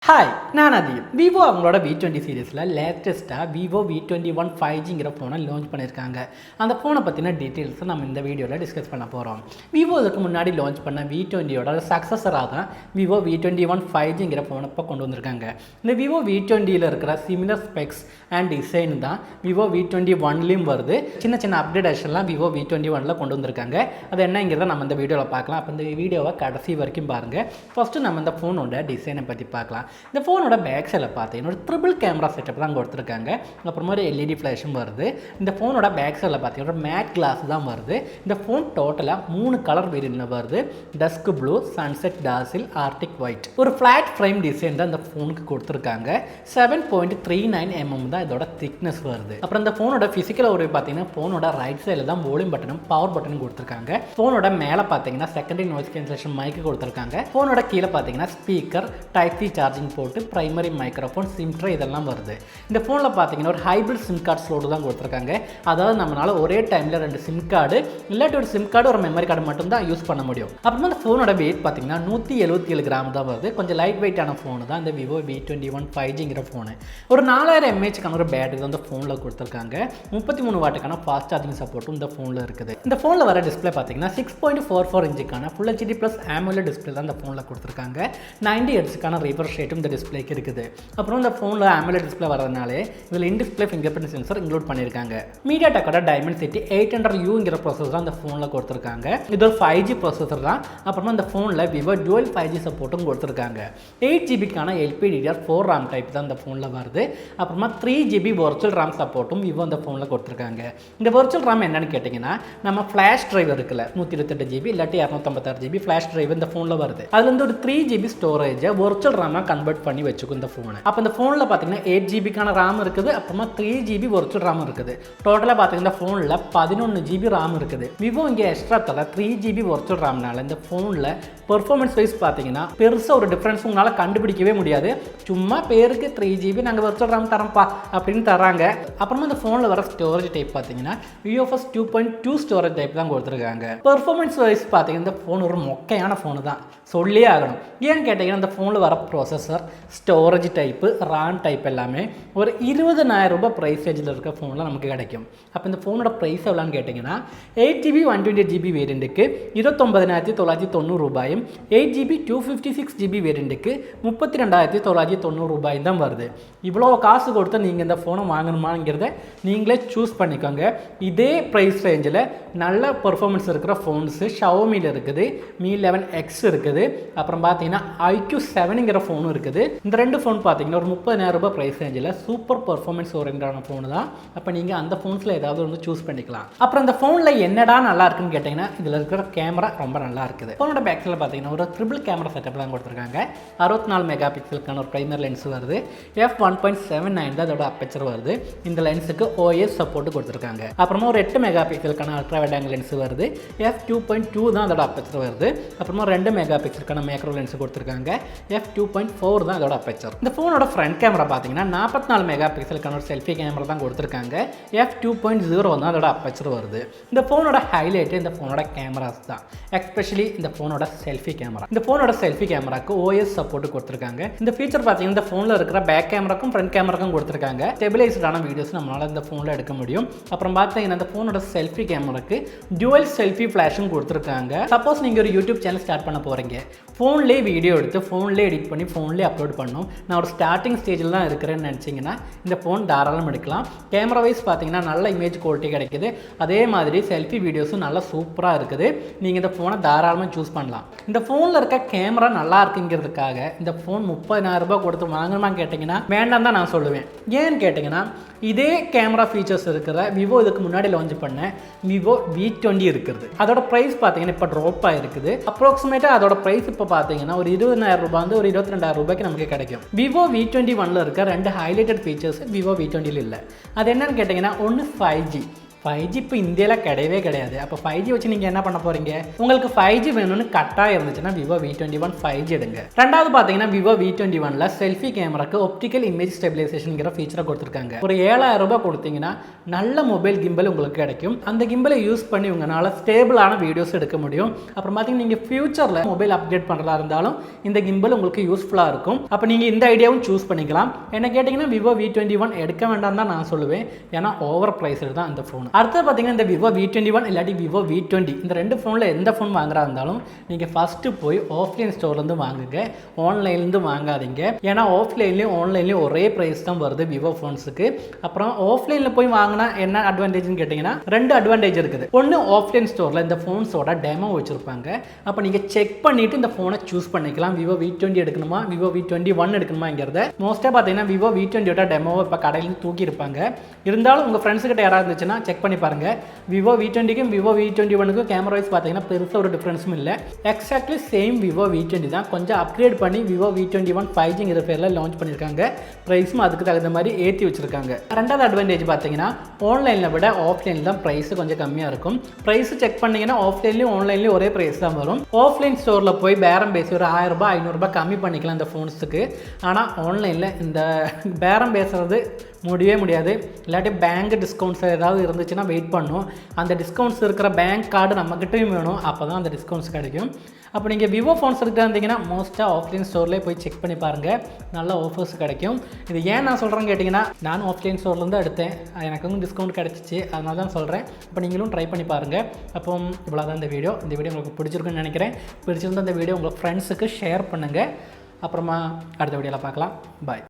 Hi நான் Adeeb. Vivo அவங்களோட V20 சீரிஸில் லேட்டஸ்ட்டாக Vivo V21 5Gங்கிற ஃபோனை லான்ச் பண்ணியிருக்காங்க. அந்த ஃபோனை பற்றின டீட்டெயில்ஸை நம்ம இந்த வீடியோவில் டிஸ்கஸ் பண்ண போகிறோம். Vivo இதுக்கு முன்னாடி லான்ச் பண்ண V20யோட சக்ஸஸராக தான் Vivo V21 5Gங்கிற ஃபோனை இப்போ கொண்டு வந்திருக்காங்க. இந்த Vivo V20யில் இருக்கிற சிமிலர் ஸ்பெக்ஸ் அண்ட் டிசைன் தான் Vivo V21லையும் வருது. சின்ன சின்ன அப்டேஷன்லாம் Vivo V21ல் கொண்டு வந்திருக்காங்க. அது என்னங்கிறத நம்ம இந்த வீடியோவில் பார்க்கலாம். அப்போ இந்த வீடியோவை கடைசி வரைக்கும் பாருங்கள். ஃபஸ்ட்டு நம்ம இந்த ஃபோனோட டிசைனை பற்றி பார்க்கலாம். இந்த ஃபோனோட பேக் சைடில் பார்த்தீங்கன்னா ஒரு ட்ரிபிள் கேமரா செட்டப் தான் கொடுத்துருக்காங்க. அப்புறமா ஒரு எல்இடி ஃப்ளாஷும் வருது. இந்த ஃபோனோட பேக் சைடில் பார்த்தீங்கன்னா ஒரு மேட் கிளாஸ் தான் வருது. இந்த ஃபோன் டோட்டலாக 3 கலர் வேரியன்ட்ல வருது. Dusk blue, sunset dazzle, arctic white. ஒரு ஃப்ளாட் ஃப்ரேம் டிசைன் தான் இந்த ஃபோனுக்கு கொடுத்துருக்காங்க. 7.39 mm தான் இதோட திக்னஸ் வருது. அப்புறம் இந்த ஃபோனோட ஃபிசிக்கல் ஒரு பார்த்தீங்கன்னா ஃபோனோட ரைட் சைடில் தான் வால்யூம் பட்டனும் பவர் பட்டனும் கொடுத்துருக்காங்க. ஃபோனோட மேலே பார்த்தீங்கன்னா செகண்டரி நாய்ஸ் கேன்சலேஷன் மைக்கு கொடுத்துருக்காங்க. ஃபோனோட கீழே பார்த்தீங்கன்னா ஸ்பீக்கர், டைப் சி சார்ஜிங் போட்டு பிரைமரி மைக்ரோஃபோன், சிம் ட்ரே இதெல்லாம் வருது. இந்த ஃபோனில் பார்த்தீங்கன்னா ஒரு ஹைப்ரிட் சிம் கார்டு ஸ்லோடு தான் கொடுத்துருக்காங்க. அதாவது நம்மளால ஒரே டைமில் 2 சிம் கார்டு இல்லாட்டி ஒரு சிம் கார்டு ஒரு மெமரி கார்டு மட்டும் தான் யூஸ் பண்ண முடியும். அப்புறமா இந்த ஃபோனோட வெயிட் பார்த்தீங்கன்னா 177 கிராம் தான் வருது. கொஞ்சம் லைட் வெயிட்டான ஃபோனு தான் இந்த Vivo V21 5Gங்கிற ஃபோனு. ஒரு 4000 mAh ஒரு பேட்டரி தான் இந்த ஃபோனில் கொடுத்துருக்காங்க. 33 வாட்டுக்கான ஃபாஸ்ட் சார்ஜிங் சப்போர்ட்டும் இந்த ஃபோனில் இருக்குது. இந்த ஃபோனில் வர டிஸ்பிளே பார்த்தீங்கன்னா 6.44 இன்ச்சுக்கான full HD plus AMOLED display தான் இந்த ஃபோனில் கொடுத்துருக்காங்க. 90 ஹெர்ட்ஸுக்கான ரிஃப்ரெஷ் ரேட்டும் இந்த டிஸ்பிளேக்கு இருக்குது. அப்புறம் இந்த ஃபோனில் AMOLED டிஸ்பிளே வரதுனாலே இதில் in display finger print sensor include பண்ணியிருக்காங்க. மீடியாடெக்கோட Dimensity 800Uங்கிற ப்ராசஸர் தான் இந்த ஃபோனில் கொடுத்துருக்காங்க. இது ஒரு 5G ப்ராசஸர் தான். அப்புறமா இந்த ஃபோனில் Vivo Dual 5G சப்போர்ட்டும் கொடுத்துருக்காங்க. 8GB LPDDR4 RAM டைப் தான் இந்த ஃபோனில் வருது. அப்புறமா 3GB வர்ச்சுவல் RAM சப்போர்ட்டும் Vivo இந்த ஃபோனில் கொடுத்துருக்காங்க. இந்த வர்ச்சுவல் RAM என்னன்னு கேட்டிங்கன்னா நம்ம ஃப்ளாஷ் டிரைவ் இருக்குல்ல 128GB இல்லாட்டி 256GB ஃப்ளாஷ் டிரைவ் இந்த ஃபோனில் வருது. அதுல இருந்து ஒரு 3GB ஸ்டோரேஜை வர்ச்சுவல் RAM கன்வெர்ட் பண்ணி வச்சுக்கும் இந்த ஃபோனை. அப்போ இந்த ஃபோனில் பார்த்தீங்கன்னா 8GBக்கான RAM இருக்குது. அப்புறமா 3GB வர்ச்சுவல் RAM இருக்குது. டோட்டலாக பார்த்தீங்கன்னா இந்த ஃபோனில் 11GB RAM இருக்குது. விவோ இங்கே எக்ஸ்ட்ரா தர 3GB வர்ச்சுவல் RAMனால இந்த ஃபோனில் பெர்ஃபார்மன்ஸ் வைஸ் பார்த்தீங்கன்னா பெருசாக ஒரு டிஃப்ரென்ஸ் உங்களால் கண்டுபிடிக்கவே முடியாது. சும்மா பேருக்கு 3GB நாங்கள் வர்ச்சுவல் RAM தரோம்ப்பா அப்படின்னு தராங்க. அப்புறமா இந்த ஃபோனில் வர ஸ்டோரேஜ் டைப் பார்த்தீங்கன்னா UFS 2.2 ஸ்டோரேஜ் டைப் தான் கொடுத்துருக்காங்க. பெர்ஃபார்மன்ஸ் வைஸ் பார்த்தீங்கன்னா இந்த ஃபோன் ஒரு மொக்கையான ஃபோனு தான் சொல்லியே ஆகணும். ஏன்னு கேட்டிங்கன்னா இந்த ஃபோனில் வர processor, storage type, RAM type எல்லாமே ஒரு 20,000 ரூபாய் ப்ரைஸ் ரேஞ்சில் இருக்க ஃபோனில் நமக்கு கிடைக்கும். அப்போ இந்த ஃபோனோட ப்ரைஸ் எவ்வளோன்னு கேட்டிங்கன்னா 8GB 128GB வேரியண்ட்டுக்கு 29,990 ரூபாயும், 8GB 256GB வேரியண்ட்டுக்கு 32,990 ரூபாயும் தான் வருது. இவ்வளோ காசு கொடுத்து நீங்கள் இந்த ஃபோனை வாங்கணுமாங்கிறத நீங்களே சூஸ் பண்ணிக்கோங்க. இதே ப்ரைஸ் ரேஞ்சில் நல்ல பெர்ஃபார்மன்ஸ் இருக்கிற ஃபோன்ஸு Xiaomiயில் இருக்குது, Mi 11X இருக்குது. அப்புறம் பார்த்தீங்கன்னா IQ7ங்கிற ஃபோனும் இருக்குது. இந்த 2 ஃபோன் பார்த்தீங்கன்னா ஒரு 30,000 ரூபாய் ப்ரைஸ் ரேஞ்சில் சூப்பர் பெர்ஃபார்மன்ஸ் ஓரியன்டான ஃபோனு தான். அப்போ நீங்கள் அந்த ஃபோன்ஸில் ஏதாவது ஒன்று சூஸ் பண்ணிக்கலாம். அப்புறம் இந்த ஃபோனில் என்னடா நல்லா இருக்குன்னு கேட்டிங்கன்னா இதில் இருக்கிற கேமரா ரொம்ப நல்லா இருக்குது. ஃபோனோட பேக் சைடில் பார்த்தீங்கன்னா ஒரு ட்ரிபிள் கேமரா செட்டப் தான் கொடுத்துருக்காங்க. 64 மெகா பிக்சலுக்கான ஒரு பிரைமரி லென்ஸ் வருது. f1.79 தான் இதோட அப்பேச்சர் வருது. இந்த லென்ஸுக்கு OIS சப்போர்ட் கொடுத்துருக்காங்க. அப்புறமா ஒரு 8 மெகா பிக்சலுக்கான அல்ட்ரா வைட் ஆங்கிள் லென்ஸ் வருது. f2.2 தான் அதோட அப்பேச்சர் வருது. அப்புறமா 2 மெகா பிக்சலுக்கான மேக்ரோ லென்ஸ் கொடுத்துருக்காங்க. f2.4 தான் அதோட அப்பேச்சர். இந்த ஃபோனோட ஃப்ரண்ட் கேமரா பார்த்தீங்கன்னா 44 மெகா பிக்சலுக்கான ஒரு செல்ஃபி கேமரா தான் கொடுத்துருக்காங்க. f2.0 தான் அதோட அப்பேச்சர் வருது. இந்த ஃபோனோட ஹைலைட் இந்த ஃபோனோட கேமராஸ் தான், எஸ்பெஷலி இந்த ஃபோனோட செல்ஃபி கேமரா. இந்த ஃபோனோட செல்ஃபி கேமராக்கு OIS சப்போர்ட் கொடுத்துருக்காங்க. இந்த ஃபீச்சர் பார்த்தீங்கன்னா இந்த ஃபோனில் இருக்கிற பேக் கேமராக்கும் ஃப்ரண்ட் கேமராக்கும் கொடுத்துருக்காங்க. ஸ்டெபிலைஸ்டான வீடியோஸ் நம்மளால் இந்த ஃபோனில் எடுக்க முடியும். அப்புறம் பார்த்தீங்கன்னா இந்த ஃபோனோட செல்ஃபி கேமராக்கு டுவல் செல்ஃபி ஃப்ளாஷும் கொடுத்துருக்காங்க. சப்போஸ் நீங்கள் ஒரு யூடியூப் சேனல் ஸ்டார்ட் பண்ண போகிறீங்க, ஃபோன்லேயே வீடியோ எடுத்து ஃபோன்லேயே எடிட் பண்ணி ஃபோன்லேயே அப்லோட் பண்ணணும், நான் ஒரு ஸ்டார்டிங் ஸ்டேஜில் தான் இருக்கிறேன்னு நினச்சிங்கன்னா இந்த ஃபோன் தாராளம் எடுக்கலாம். கேமரா வைஸ் பார்த்தீங்கன்னா நல்ல இமேஜ் குவாலிட்டி கிடைக்குது. அதே மாதிரி செல்ஃபி வீடியோஸும் நல்லா சூப்பராக இருக்குது. நீங்கள் இந்த ஃபோனை தாராளமாக சூஸ் பண்ணலாம். இந்த ஃபோனில் இருக்க கேமரா நல்லா இருக்குங்கிறதுக்காக இந்த ஃபோன் 30,000 ரூபாய் கொடுத்து வாங்கணுமான்னு கேட்டிங்கன்னா வேண்டாம் தான் நான் சொல்லுவேன். ஏன்னு கேட்டிங்கன்னா இதே கேமரா ஃபீச்சர்ஸ் இருக்கிற விவோ இதுக்கு முன்னாடி லான்ச் பண்ண Vivo V20 இருக்குது. அதோட ப்ரைஸ் பார்த்தீங்கன்னா இப்போ ட்ராப் ஆகிருக்குது. அப்ராக்சிமேட்டாக அதோட ப்ரைஸ் இப்போ பார்த்தீங்கன்னா ஒரு 20,000 ரூபாய் வந்து ஒரு 22,000 ரூபாய்க்கு நமக்கு கிடைக்கும். Vivo V21ல் இருக்க 2 ஹைலைட்டட் ஃபீச்சர்ஸ் Vivo V20ல் இல்லை. அது என்னன்னு கேட்டிங்கன்னா ஒன்று 5G 5G இப்போ இந்தியாவில் கிடையாது. அப்போ 5G வச்சு நீங்கள் என்ன பண்ண போகிறீங்க? உங்களுக்கு 5G வேணும்னு கட்டாயம் இருந்துச்சுன்னா Vivo V21 5G எடுங்க. ரெண்டாவது பார்த்தீங்கன்னா Vivo V21ல செல்ஃபி கேமராக்கு ஆப்டிக்கல் இமேஜ் ஸ்டெபிலைசேஷன்ங்கிற ஃபீச்சரை கொடுத்துருக்காங்க. ஒரு 7000 ரூபாய் கொடுத்தீங்கன்னா நல்ல மொபைல் கிம்பல் உங்களுக்கு கிடைக்கும். அந்த கிம்பலை யூஸ் பண்ணி உங்களால் ஸ்டேபிளான வீடியோஸ் எடுக்க முடியும். அப்புறம் பார்த்தீங்கன்னா நீங்கள் ஃபியூச்சரில் மொபைல் அப்டேட் பண்ணுறதா இருந்தாலும் இந்த கிம்பல் உங்களுக்கு யூஸ்ஃபுல்லாக இருக்கும். அப்போ நீங்கள் இந்த ஐடியாவும் சூஸ் பண்ணிக்கலாம். என்ன கேட்டிங்கன்னா Vivo V21 எடுக்க வேண்டாம் தான் நான் சொல்லுவேன். ஏன்னா ஓவர் ப்ரைஸில் தான் அந்த ஃபோன். அடுத்து பார்த்தீங்கன்னா இந்த Vivo V21 இல்லாட்டி Vivo V20 இந்த 2 ஃபோனில் எந்த ஃபோன் வாங்குறா இருந்தாலும் நீங்கள் ஃபஸ்ட்டு போய் ஆஃப்லைன் ஸ்டோர்லேருந்து வாங்குங்க, ஆன்லைன்லேருந்து வாங்காதீங்க. ஏன்னா ஆஃப்லைன்லேயும் ஆன்லைன்லேயும் ஒரே ப்ரைஸ் தான் வருது விவோ ஃபோன்ஸுக்கு. அப்புறம் ஆஃப்லைனில் போய் வாங்கினா என்ன அட்வான்டேஜ்னு கேட்டிங்கன்னா 2 அட்வான்டேஜ் இருக்குது. ஒன்று, ஆஃப்லைன் ஸ்டோரில் இந்த ஃபோன்ஸோட டெமோ வச்சுருப்பாங்க. அப்போ நீங்கள் செக் பண்ணிவிட்டு இந்த ஃபோனை சூஸ் பண்ணிக்கலாம். Vivo V20 எடுக்கணுமா Vivo V21 எடுக்கணுமாங்கிறத. மோஸ்ட்டாக பார்த்தீங்கன்னா Vivo V20யோட டெமோவை இப்போ கடையிலேருந்து தூக்கியிருப்பாங்க. இருந்தாலும் உங்கள் ஃப்ரெண்ட்ஸுக்கிட்ட யாராவது இருந்துச்சுன்னா செக் பண்ணி பாருங்கள். Vivo V20க்கும் Vivo V21க்கும் கேமரா வைஸ் பார்த்தீங்கன்னா பெருசாக ஒரு டிஃப்ரென்ஸும் இல்லை. எக்ஸாக்ட்லி சேம் Vivo V20 தான். கொஞ்சம் அப்கிரேட் பண்ணி Vivo V21 5Gங்கிற பேரில் லான்ச் பண்ணியிருக்காங்க. ப்ரைஸும் அதுக்கு தகுந்த மாதிரி ஏற்றி வச்சுருக்காங்க. ரெண்டாவது அட்வான்டேஜ் பார்த்தீங்கன்னா ஆன்லைனில் விட ஆஃப்லைனில் தான் ப்ரைஸ் கொஞ்சம் கம்மியாக இருக்கும். ப்ரைஸ் செக் பண்ணிங்கன்னா ஆஃப்லைன்லேயும் ஆன்லைன்லேயும் ஒரே ப்ரைஸ் தான் வரும். ஆஃப்லைன் ஸ்டோரில் போய் பேரம் பேசி ஒரு 1000 ரூபாய் 500 ரூபாய் கம்மி பண்ணிக்கலாம் இந்த ஃபோன்ஸுக்கு. ஆனால் ஆன்லைனில் இந்த பேரம் பேசுகிறது முடியாது. இல்லாட்டி பேங்க் டிஸ்கவுண்ட்ஸ் ஏதாவது இருந்துச்சுன்னா வெயிட் பண்ணும். அந்த டிஸ்கவுண்ட்ஸ் இருக்கிற பேங்க் கார்டு நம்மக்கிட்டையும் வேணும். அப்போ தான் அந்த டிஸ்கவுண்ட்ஸ் கிடைக்கும். அப்போ நீங்கள் விவோ ஃபோன்ஸ் எடுத்து இருந்தீங்கன்னா மோஸ்ட்டாக ஆஃப்லைன் ஸ்டோர்லேயே போய் செக் பண்ணி பாருங்கள், நல்ல ஆஃபர்ஸ் கிடைக்கும். இது ஏன் நான் சொல்கிறேன்னு கேட்டிங்கன்னா நானும் ஆஃப்லைன் ஸ்டோர்லேருந்து எடுத்தேன், எனக்கு வந்து டிஸ்கவுண்ட் கிடச்சிச்சு, அதனால தான் சொல்கிறேன். இப்போ நீங்களும் ட்ரை பண்ணி பாருங்கள். அப்போ இவ்வளோ தான் இந்த வீடியோ உங்களுக்கு பிடிச்சிருக்குன்னு நினைக்கிறேன். பிடிச்சிருந்த இந்த வீடியோ உங்கள் ஃப்ரெண்ட்ஸுக்கு ஷேர் பண்ணுங்கள். அப்புறமா அடுத்த வீடியோவில் பார்க்கலாம். பாய்.